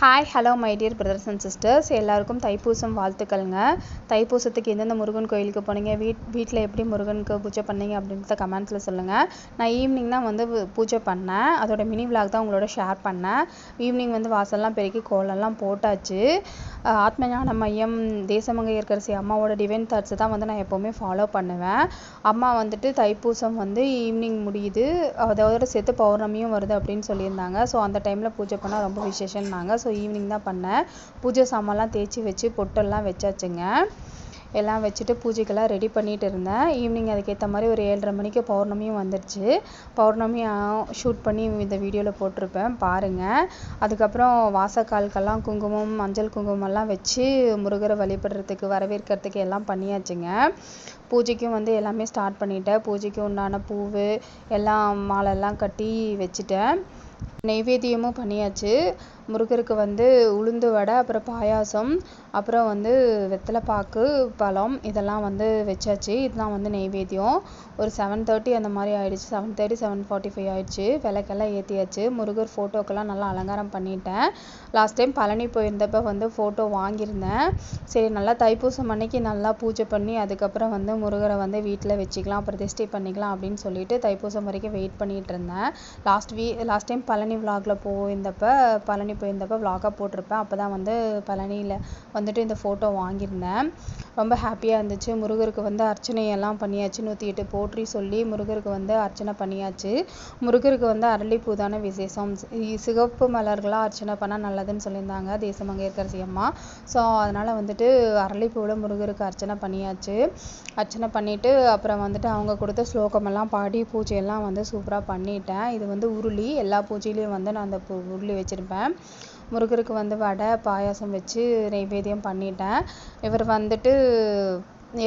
Hi hello my dear brothers and sisters, எல்லாருக்கும் தைப்பூசம் வாழ்த்துக்கள்ங்க. தைப்பூசத்துக்கு எந்தெந்த முருகன் கோயிலுக்கு போனீங்க, வீட்டில் எப்படி முருகனுக்கு பூஜை பண்ணீங்க அப்படின்றத கமெண்ட்ஸில் சொல்லுங்கள். நான் ஈவினிங் தான் வந்து பூஜை பண்ணேன். அதோட மினி விளாக் தான் உங்களோட ஷேர் பண்ணேன். ஈவினிங் வந்து வாசல்லாம் பெருக்கி கோலம்லாம் போட்டாச்சு. ஆத்மஞான மையம் தேசமங்கையர்க்கரசி அம்மாவோட டிவைன் தாட்ஸை தான் வந்து நான் எப்போவுமே ஃபாலோ பண்ணுவேன். அம்மா வந்துட்டு தைப்பூசம் வந்து ஈவினிங் முடியுது, அதோட சேர்த்து பௌர்ணமியும் வருது அப்படின்னு சொல்லியிருந்தாங்க. ஸோ அந்த டைமில் பூஜை பண்ணால் ரொம்ப விசேஷம்னாங்க. ஸோ ஈவினிங் தான் பண்ணேன். பூஜை சாமான்லாம் தேய்ச்சி வச்சு பொட்டெல்லாம் வச்சாச்சுங்க. எல்லாம் வச்சுட்டு பூஜைக்கெல்லாம் ரெடி பண்ணிகிட்டு இருந்தேன். ஈவினிங் அதுக்கேற்ற மாதிரி ஒரு 7:30 மணிக்கு பௌர்ணமியும் வந்துடுச்சு. பௌர்ணமி ஷூட் பண்ணி இந்த வீடியோவில் போட்டிருப்பேன் பாருங்கள். அதுக்கப்புறம் வாசக்கால்கெல்லாம் குங்குமம், மஞ்சள் குங்குமம்லாம் வச்சு முருகரை வழிபடுறதுக்கு வரவேற்கிறதுக்கு எல்லாம் பண்ணியாச்சுங்க. பூஜைக்கும் வந்து எல்லாமே ஸ்டார்ட் பண்ணிட்டேன். பூஜைக்கு உண்டான பூவு எல்லாம் மாலெல்லாம் கட்டி வச்சுட்டேன். நெய்வேத்தியமும் பண்ணியாச்சு. முருகருக்கு வந்து உளுந்து வடை, அப்புறம் பாயாசம், அப்புறம் வந்து வெத்தலைப்பாக்கு, பழம் இதெல்லாம் வந்து வச்சாச்சு. இதுதான் வந்து நெய்வேத்தியம். ஒரு 7:30 அந்த மாதிரி ஆயிடுச்சு. 7:30 7:45 ஆயிடுச்சு. விளக்கெல்லாம் ஏற்றியாச்சு. முருகர் ஃபோட்டோக்கெல்லாம் நல்லா அலங்காரம் பண்ணிட்டேன். லாஸ்ட் டைம் பழனி போயிருந்தப்போ வந்து ஃபோட்டோ வாங்கியிருந்தேன். சரி, நல்லா தைப்பூசம் அன்னைக்கு நல்லா பூஜை பண்ணி அதுக்கப்புறம் வந்து முருகரை வந்து வீட்டில் வச்சுக்கலாம், பிரதிஷ்டை பண்ணிக்கலாம் அப்படின்னு சொல்லிட்டு தைப்பூசம் வரைக்கும் வெயிட் பண்ணிகிட்டு இருந்தேன். லாஸ்ட் டைம் பழனி விளாகில் பழனி போயிருந்தப்போ விளாகாக போட்டிருப்பேன். அப்போ தான் வந்து பழனியில் வந்துட்டு இந்த ஃபோட்டோ வாங்கியிருந்தேன். ரொம்ப ஹாப்பியாக இருந்துச்சு. முருகருக்கு வந்து அர்ச்சனையெல்லாம் பண்ணியாச்சு. 108 போற்றி சொல்லி முருகருக்கு வந்து அர்ச்சனை பண்ணியாச்சு. முருகருக்கு வந்து அரளிப்பூ தானே விசேஷம். சிகப்பு மலர்களாக அர்ச்சனை பண்ணால் நல்லதுன்னு சொல்லியிருந்தாங்க தேசமங்கையர்க்கரசி அம்மா. ஸோ அதனால் வந்துட்டு அரளிப்பூவில் முருகருக்கு அர்ச்சனை பண்ணியாச்சு. அர்ச்சனை பண்ணிவிட்டு அப்புறம் வந்துட்டு அவங்க கொடுத்த ஸ்லோகமெல்லாம் பாடி பூஜையெல்லாம் வந்து சூப்பராக பண்ணிட்டேன். இது வந்து உருளி, எல்லா பூஜையிலையும் வந்து நான் அந்த உருளி வச்சுருப்பேன். முருகருக்கு வந்து வடை பாயாசம் வச்சு நெய்வேத்தியம் பண்ணிட்டேன். இவர் வந்துட்டு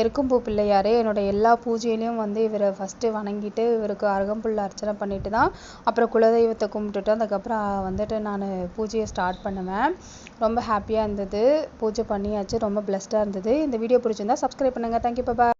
எருக்கும்பூ பிள்ளையார். என்னோட எல்லா பூஜையிலையும் வந்து இவரை ஃபஸ்ட்டு வணங்கிட்டு இவருக்கு அருகம்புல் அர்ச்சனை பண்ணிட்டு தான் அப்புறம் குலதெய்வத்தை கும்பிட்டுட்டு அதுக்கப்புறம் வந்துட்டு நான் பூஜையை ஸ்டார்ட் பண்ணுவேன். ரொம்ப ஹாப்பியாக இருந்தது. பூஜை பண்ணியாச்சு. ரொம்ப பிளஸ்டாக இருந்தது. இந்த வீடியோ பிடிச்சிருந்தா சப்ஸ்கிரைப் பண்ணுங்கள். தேங்க்யூ, பாய்.